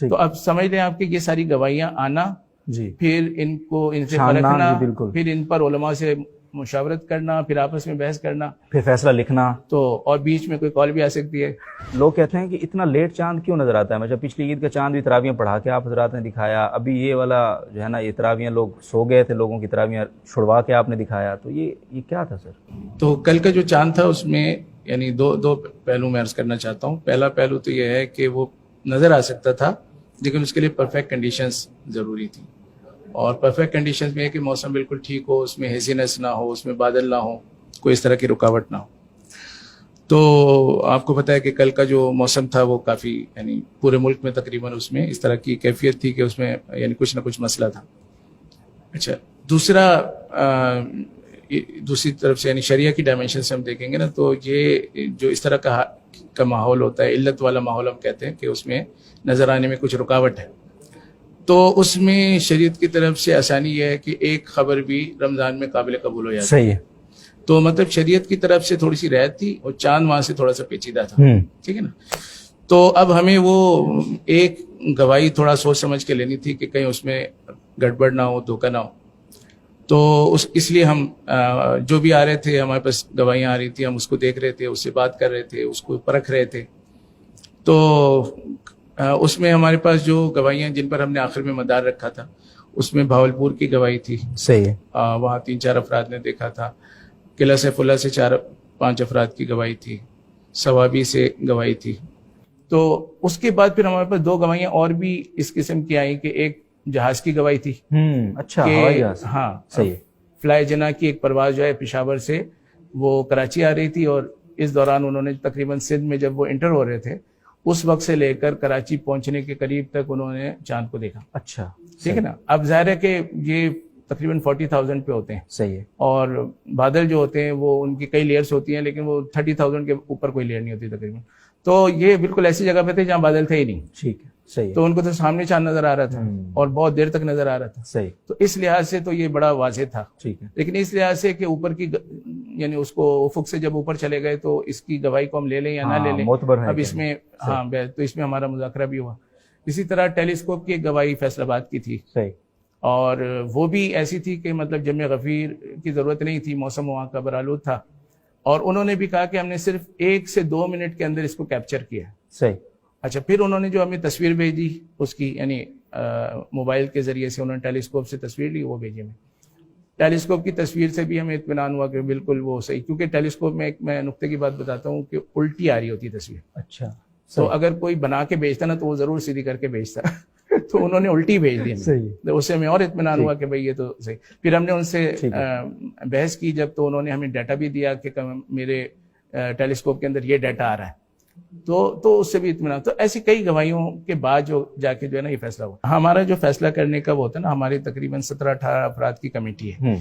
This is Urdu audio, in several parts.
تو اب سمجھ لیں آپ کہ یہ ساری گواہیاں آنا جی، پھر ان سے پرکھنا، پھر ان پر علماء سے مشاورت کرنا، پھر آپس میں بحث کرنا، پھر فیصلہ لکھنا، تو اور بیچ میں کوئی کال بھی آ سکتی ہے. لوگ کہتے ہیں کہ اتنا لیٹ چاند کیوں نظر آتا ہے؟ مطلب پچھلی عید کا چاند بھی تراویحیں پڑھا کے آپ حضرات نے دکھایا، ابھی یہ والا جو ہے نا یہ تراویحیں لوگ سو گئے تھے، لوگوں کی تراویحیں چھڑوا کے آپ نے دکھایا، تو یہ کیا تھا سر؟ تو کل کا جو چاند تھا اس میں یعنی دو پہلو میں عرض کرنا چاہتا ہوں. پہلا پہلو تو یہ ہے کہ وہ نظر آ سکتا تھا لیکن اس کے لیے پرفیکٹ کنڈیشنز ضروری تھی، اور پرفیکٹ کنڈیشنز میں ہے کہ موسم بالکل ٹھیک ہو، اس میں ہیزینس نہ ہو، اس میں بادل نہ ہو، کوئی اس طرح کی رکاوٹ نہ ہو. تو آپ کو پتہ ہے کہ کل کا جو موسم تھا وہ کافی یعنی پورے ملک میں تقریباً اس میں اس طرح کی کیفیت تھی کہ اس میں یعنی کچھ نہ کچھ مسئلہ تھا. اچھا، دوسری طرف سے یعنی شریعہ کی ڈائمینشن سے ہم دیکھیں گے نا، تو یہ جو اس طرح کا ماحول ہوتا ہے، علت والا ماحول ہم کہتے ہیں کہ اس میں نظر آنے میں کچھ رکاوٹ ہے، تو اس میں شریعت کی طرف سے آسانی یہ ہے کہ ایک خبر بھی رمضان میں قابل قبول ہو جاتی ہے. صحیح ہے. تو مطلب شریعت کی طرف سے تھوڑی سی رعایت تھی اور چاند وہاں سے تھوڑا سا پیچیدہ تھا. ٹھیک ہے نا. تو اب ہمیں وہ ایک گواہی تھوڑا سوچ سمجھ کے لینی تھی کہ کہیں اس میں گڑبڑ نہ ہو، دھوکہ نہ ہو. تو اس لیے ہم جو بھی آ رہے تھے، ہمارے پاس گواہیاں آ رہی تھی، ہم اس کو دیکھ رہے تھے، اس سے بات کر رہے تھے، اس کو پرکھ رہے تھے. تو اس میں ہمارے پاس جو گواہیاں جن پر ہم نے آخر میں مدار رکھا تھا، اس میں بھاولپور کی گواہی تھی. صحیح ہے. وہاں 3-4 افراد نے دیکھا تھا. قلعہ سیف اللہ سے 4-5 افراد کی گواہی تھی. ثوابی سے گواہی تھی. تو اس کے بعد پھر ہمارے پاس 2 گواہیاں اور بھی اس قسم کی آئیں کہ ایک جہاز کی گواہی تھی. اچھا، ہوائی جہاز. ہاں، صحیح ہے. فلائی جنا کی ایک پرواز جو ہے پشاور سے وہ کراچی آ رہی تھی، اور اس دوران انہوں نے تقریباً سندھ میں جب وہ انٹر ہو رہے تھے اس وقت سے لے کر کراچی پہنچنے کے قریب تک انہوں نے چاند کو دیکھا. اچھا، ٹھیک ہے نا. اب ظاہر ہے کہ یہ تقریباً 40,000 پہ ہوتے ہیں. صحیح ہے. اور بادل جو ہوتے ہیں وہ ان کی کئی لیئرز ہوتی ہیں، لیکن وہ 30,000 کے اوپر کوئی لیئر نہیں ہوتی تقریباً. تو یہ بالکل ایسی جگہ پہ تھے جہاں بادل تھے ہی نہیں. ٹھیک ہے. صحیح. تو ان کو تو سامنے چاند نظر آ رہا تھا اور بہت دیر تک نظر آ رہا تھا. صحیح. تو اس لحاظ سے تو یہ بڑا واضح تھا. ٹھیک ہے. لیکن اس لحاظ سے کہ اوپر کی یعنی اس کو افق سے جب اوپر چلے گئے تو اس کی گواہی کو ہم لے لیں یا نہ لے لیں، اب اس میں تو اس میں ہمارا مذاکرہ بھی ہوا. اسی طرح ٹیلیسکوپ کی ایک گواہی فیصل آباد کی تھی. صحیح. اور وہ بھی ایسی تھی کہ مطلب جمع غفیر کی ضرورت نہیں تھی، موسم وہاں کا برآلود تھا، اور انہوں نے بھی کہا کہ ہم نے صرف 1 سے 2 منٹ کے اندر اس کو کیپچر کیا. صحیح. اچھا، پھر انہوں نے جو ہمیں تصویر بھیجی اس کی یعنی موبائل کے ذریعے سے انہوں نے ٹیلیسکوپ سے تصویر لی، وہ بھیجی ہمیں. ٹیلیسکوپ کی تصویر سے بھی ہمیں اطمینان ہوا کہ بالکل وہ صحیح، کیونکہ ٹیلیسکوپ میں ایک میں نقطے کی بات بتاتا ہوں کہ الٹی آ رہی ہوتی ہے تصویر. اچھا. تو اگر کوئی بنا کے بھیجتا نا تو وہ ضرور سیدھی کر کے بھیجتا تو انہوں نے الٹی بھیج دی. تو اس سے ہمیں اور اطمینان ہوا کہ بھئی یہ تو صحیح. پھر ہم نے ان سے بحث کی جب، تو انہوں نے ہمیں ڈیٹا بھی دیا کہ میرے ٹیلیسکوپ کے اندر یہ ڈیٹا آ رہا ہے، تو اس سے بھی اطمینان. تو ایسی کئی گواہیوں کے بعد جو جا کے جو ہے نا یہ فیصلہ ہوا. ہمارا جو فیصلہ کرنے کا وہ ہوتا ہے نا، ہماری تقریباً 17-18 افراد کی کمیٹی ہے،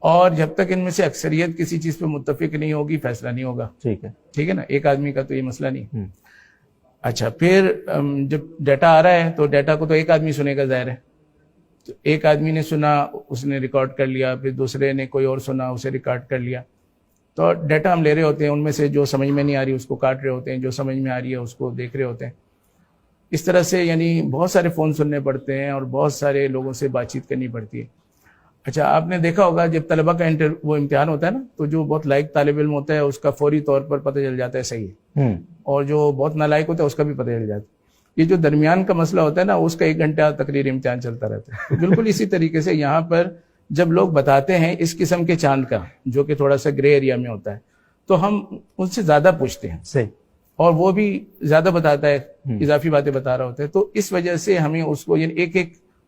اور جب تک ان میں سے اکثریت کسی چیز پہ متفق نہیں ہوگی فیصلہ نہیں ہوگا. ٹھیک ہے نا. ایک آدمی کا تو یہ مسئلہ نہیں. اچھا، پھر جب ڈیٹا آ رہا ہے تو ڈیٹا کو تو ایک آدمی سنے گا ظاہر ہے. تو ایک آدمی نے سنا، اس نے ریکارڈ کر لیا، پھر دوسرے نے کوئی اور سنا، اسے ریکارڈ کر لیا. تو ڈیٹا ہم لے رہے ہوتے ہیں، ان میں سے جو سمجھ میں نہیں آ رہی اس کو کاٹ رہے ہوتے ہیں، جو سمجھ میں آ رہی ہے اس کو دیکھ رہے ہوتے ہیں. اس طرح سے یعنی بہت سارے فون سننے پڑتے ہیں اور بہت سارے لوگوں سے بات چیت کرنی پڑتی ہے. اچھا، آپ نے دیکھا ہوگا جب طلبہ کا وہ امتحان ہوتا ہے نا، تو جو بہت لائق طالب علم ہوتا ہے اس کا فوری طور پر پتہ چل جاتا ہے صحیح ہے، اور جو بہت نالائق ہوتا ہے اس کا بھی پتہ چل جاتا ہے. یہ جو درمیان کا مسئلہ ہوتا ہے نا، اس کا 1 گھنٹہ تقریر امتحان چلتا رہتا ہے. بالکل اسی طریقے سے یہاں پر جب لوگ بتاتے ہیں اس قسم کے چاند کا جو کہ تھوڑا سا گرے ایریا میں ہوتا ہے، تو ہم ان سے زیادہ پوچھتے ہیں. صحیح. اور وہ بھی زیادہ بتاتا ہے، اضافی باتیں بتا رہا ہوتا ہے. تو اس وجہ سے ہمیں اس کو یعنی ایک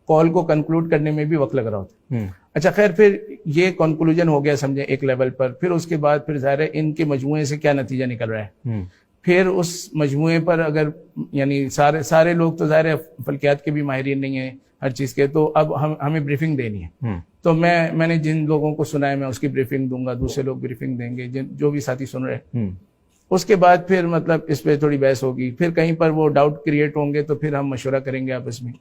کال کو کنکلوڈ کرنے میں بھی وقت لگ رہا ہوتا ہے. اچھا، خیر، پھر یہ کنکلوژن ہو گیا سمجھیں ایک لیول پر. پھر اس کے بعد پھر ظاہر ہے ان کے مجموعے سے کیا نتیجہ نکل رہا ہے. پھر اس مجموعے پر اگر یعنی سارے لوگ تو ظاہر ہے فلکیات کے بھی ماہرین نہیں ہیں ہر چیز کے، تو اب ہمیں بریفنگ دینی ہے. تو میں نے جن لوگوں کو سنا ہے میں اس کی بریفنگ دوں گا، دوسرے لوگ بریفنگ دیں گے، جو بھی ساتھی سن رہے ہیں. اس کے بعد پھر مطلب اس پہ تھوڑی بحث ہوگی، پھر کہیں پر وہ ڈاؤٹ کریٹ ہوں گے تو پھر ہم مشورہ کریں گے آپس میں.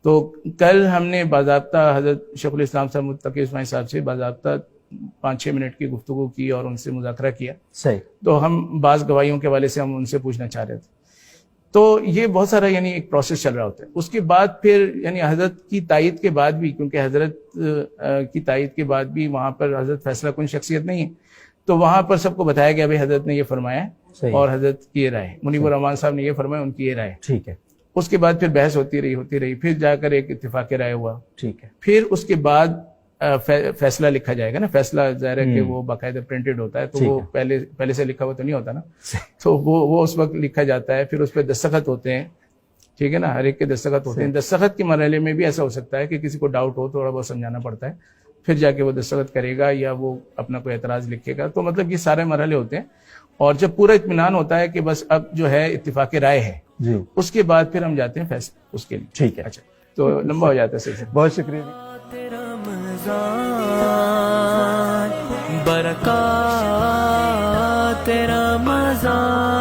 تو کل ہم نے باضابطہ حضرت شیخ الاسلام صاحب متقی عثمانی صاحب سے باضابطہ 5-6 منٹ کی گفتگو کی اور ان سے مذاکرہ کیا. صحیح. تو ہم بعض گواہیوں کے حوالے سے ہم ان سے پوچھنا چاہ رہے تھے. تو یہ بہت سارا یعنی ایک پروسیس چل رہا ہوتا ہے. اس کے بعد پھر یعنی حضرت کی تائید کے بعد بھی, کیونکہ حضرت کی تائید کے بعد بھی وہاں پر حضرت فیصلہ کن شخصیت نہیں ہے, تو وہاں پر سب کو بتایا گیا بھائی حضرت نے یہ فرمایا ہے اور حضرت کی یہ رائے, منیب الرحمان صاحب نے یہ فرمایا, ان کی یہ رائے. ٹھیک ہے. اس کے بعد پھر بحث ہوتی رہی, پھر جا کر ایک اتفاق رائے ہوا. ٹھیک ہے. پھر اس کے بعد فیصلہ لکھا جائے گا نا. فیصلہ ظاہر ہے کہ وہ باقاعدہ پرنٹڈ ہوتا ہے, تو وہ پہلے سے لکھا ہوا تو نہیں ہوتا نا, تو وہ اس وقت لکھا جاتا ہے. پھر اس پہ دستخط ہوتے ہیں, ٹھیک ہے نا, ہر ایک کے دستخط ہوتے ہیں. دستخط کے مرحلے میں بھی ایسا ہو سکتا ہے کہ کسی کو ڈاؤٹ ہو, تھوڑا بہت سمجھانا پڑتا ہے, پھر جا کے وہ دستخط کرے گا یا وہ اپنا کوئی اعتراض لکھے گا. تو مطلب یہ سارے مرحلے ہوتے ہیں, اور جب پورا اطمینان ہوتا ہے کہ بس اب جو ہے اتفاق رائے ہے, اس کے بعد پھر ہم جاتے ہیں فیصلہ اس کے لیے. ٹھیک ہے. اچھا, تو لمبا ہو جاتا ہے سلسلہ. بہت شکریہ. برکات رمضان